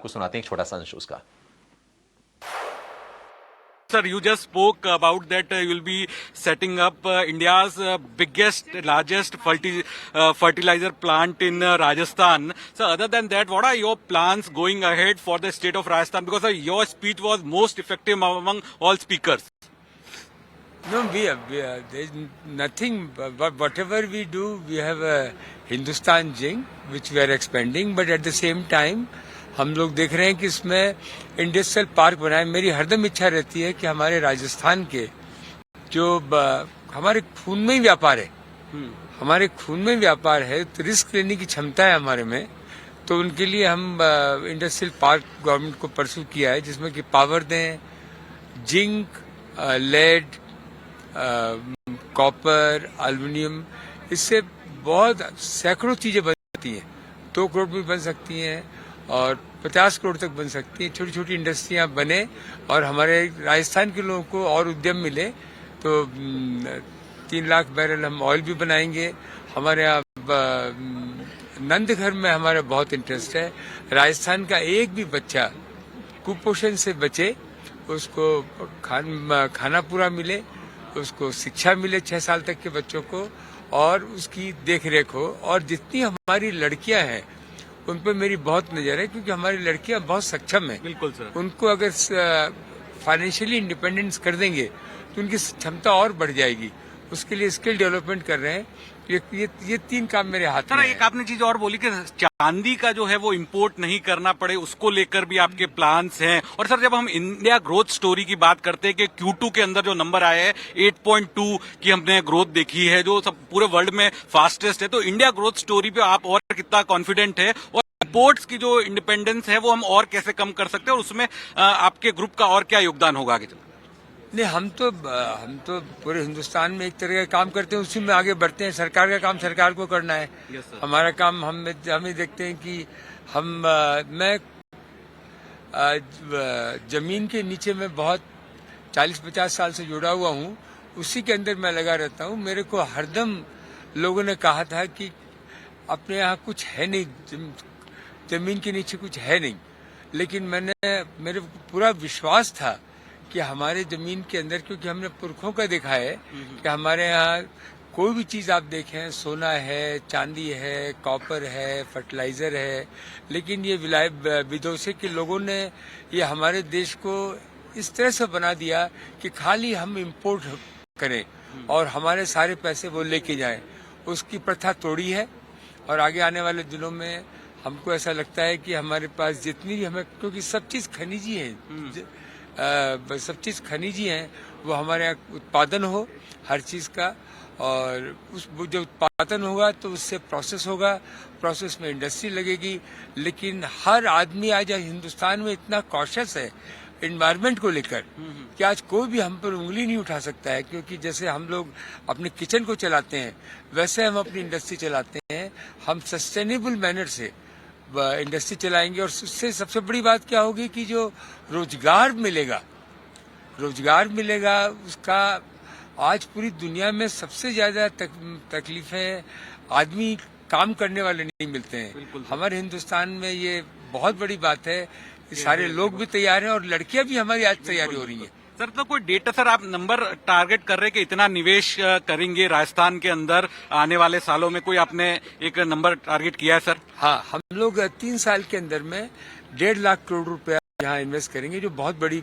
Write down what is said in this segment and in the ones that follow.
आपको सुनाते हैं एक छोटा सा अंश उसका। Sir, you just spoke about that you will be setting up India's biggest, largest fertilizer plant in Rajasthan. So, other than that, what are your plans going ahead for the state of Rajasthan? Because your speech was most effective among all speakers. No, there's nothing, but whatever we do, we have a Hindustan Zinc, which we are expanding, but at the same time, हम लोग देख रहे हैं कि इसमें industrial park बनाए। मेरी हरदम इच्छा रहती है कि हमारे राजस्थान के जो हमारे खून में ही व्यापार है, हमारे खून में व्यापार है, तो रिस्क लेने की क्षमता है हमारे में, तो उनके लिए हम इंडस्ट्रियल पार्क गवर्नमेंट को परसू किया है, जिसमें कि पावर दें, जिंक, लेड, कॉपर, एल्युमिनियम, इससे बहुत सैकड़ों चीजें बन सकती हैं। 2 करोड़ भी बन सकती हैं और 50 करोड़ तक बन सकती हैं। छोटी छोटी इंडस्ट्रियां बने और हमारे राजस्थान के लोगों को और उद्यम मिले, तो 3 लाख बैरल हम ऑयल भी बनाएंगे। हमारे यहाँ नंदघर में हमारा बहुत इंटरेस्ट है। राजस्थान का एक भी बच्चा कुपोषण से बचे, उसको खाना पूरा मिले, उसको शिक्षा मिले 6 साल तक के बच्चों को, और उसकी देख रेख हो। और जितनी हमारी लड़कियां हैं उन पर मेरी बहुत नजर है, क्योंकि हमारी लड़कियां बहुत सक्षम हैं। बिल्कुल सर। उनको अगर फाइनेंशियली इंडिपेंडेंस कर देंगे तो उनकी क्षमता और बढ़ जाएगी। उसके लिए स्किल डेवलपमेंट कर रहे हैं। ये 3 काम मेरे हाथ में है। एक आपने चीज और बोली कि चांदी का जो है वो इंपोर्ट नहीं करना पड़े, उसको लेकर भी आपके प्लान्स हैं। और सर, जब हम इंडिया ग्रोथ स्टोरी की बात करते हैं कि Q2 के अंदर जो नंबर आए हैं 8.2 की हमने ग्रोथ देखी है, जो सब पूरे वर्ल्ड में फास्टेस्ट है, तो इंडिया ग्रोथ स्टोरी पे आप और कितना कॉन्फिडेंट है? और इंपोर्ट्स की जो इंडिपेंडेंस है वो हम और कैसे कम कर सकते हैं, और उसमें आपके ग्रुप का और क्या योगदान होगा आगे चलकर? नहीं, हम तो पूरे हिंदुस्तान में एक तरह का काम करते हैं, उसी में आगे बढ़ते हैं। सरकार का काम सरकार को करना है। हमारा काम हम देखते हैं कि मैं जमीन के नीचे में बहुत 40-50 साल से जुड़ा हुआ हूँ, उसी के अंदर मैं लगा रहता हूँ। मेरे को हरदम लोगों ने कहा था कि अपने यहाँ कुछ है नहीं, जमीन के नीचे कुछ है नहीं, लेकिन मेरे पूरा विश्वास था कि हमारे जमीन के अंदर, क्योंकि हमने पुरखों का देखा है कि हमारे यहाँ कोई भी चीज आप देखें, सोना है, चांदी है, कॉपर है, फर्टिलाइजर है, लेकिन ये विदेशी के लोगों ने ये हमारे देश को इस तरह से बना दिया कि खाली हम इंपोर्ट करें और हमारे सारे पैसे वो लेके जाएं। उसकी प्रथा तोड़ी है, और आगे आने वाले दिनों में हमको ऐसा लगता है कि हमारे पास जितनी भी हमें, क्योंकि सब चीज खनिजी है, सब चीज खनिजी है, वो हमारे यहाँ उत्पादन हो हर चीज का, और उस जो उत्पादन होगा तो उससे प्रोसेस होगा, प्रोसेस में इंडस्ट्री लगेगी। लेकिन हर आदमी आज हिंदुस्तान में इतना कॉशियस है एनवायरमेंट को लेकर कि आज कोई भी हम पर उंगली नहीं उठा सकता है, क्योंकि जैसे हम लोग अपने किचन को चलाते हैं वैसे हम अपनी इंडस्ट्री चलाते हैं। हम सस्टेनेबल मैनर से इंडस्ट्री चलाएंगे, और उससे सबसे बड़ी बात क्या होगी कि जो रोजगार मिलेगा उसका आज पूरी दुनिया में सबसे ज्यादा तकलीफें आदमी काम करने वाले नहीं मिलते हैं। हमारे हिंदुस्तान में ये बहुत बड़ी बात है। सारे लोग भी तैयार हैं और लड़कियां भी हमारी आज तैयारी हो रही है। सर, तो कोई डेटा, सर आप नंबर टारगेट कर रहे हैं कि इतना निवेश करेंगे राजस्थान के अंदर आने वाले सालों में, कोई आपने एक नंबर टारगेट किया है सर? हाँ, हम लोग 3 साल के अंदर में 1.5 लाख करोड़ रुपया यहाँ इन्वेस्ट करेंगे, जो बहुत बड़ी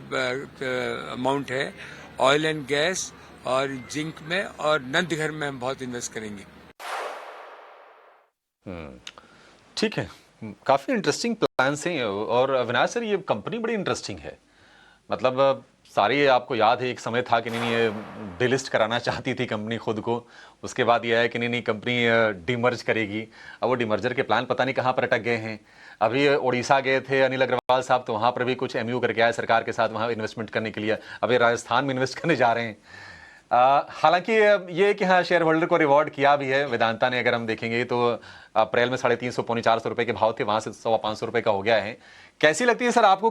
अमाउंट है। ऑयल एंड गैस और जिंक में और नंदघर में हम बहुत इन्वेस्ट करेंगे। ठीक है, काफी इंटरेस्टिंग प्लान्स हैं। और अविनाश सर, ये कंपनी बड़ी इंटरेस्टिंग है। मतलब सारी, आपको याद है एक समय था कि नहीं ये डिलिस्ट कराना चाहती थी कंपनी खुद को, उसके बाद ये है कि नहीं कंपनी डिमर्ज करेगी। अब वो डिमर्जर के प्लान पता नहीं कहाँ पर अटक गए हैं। अभी उड़ीसा गए थे अनिल अग्रवाल साहब, तो वहाँ पर भी कुछ MOU करके आए सरकार के साथ वहाँ इन्वेस्टमेंट करने के लिए। अभी राजस्थान में इन्वेस्ट करने जा रहे हैं। हालांकि ये कि हाँ, शेयर होल्डर को रिवॉर्ड किया भी है वेदांता ने। अगर हम देखेंगे तो अप्रैल में 350 पौने 400 रुपए के भाव थे, वहां से 525 रुपए का हो गया है। कैसी लगती है सर आपको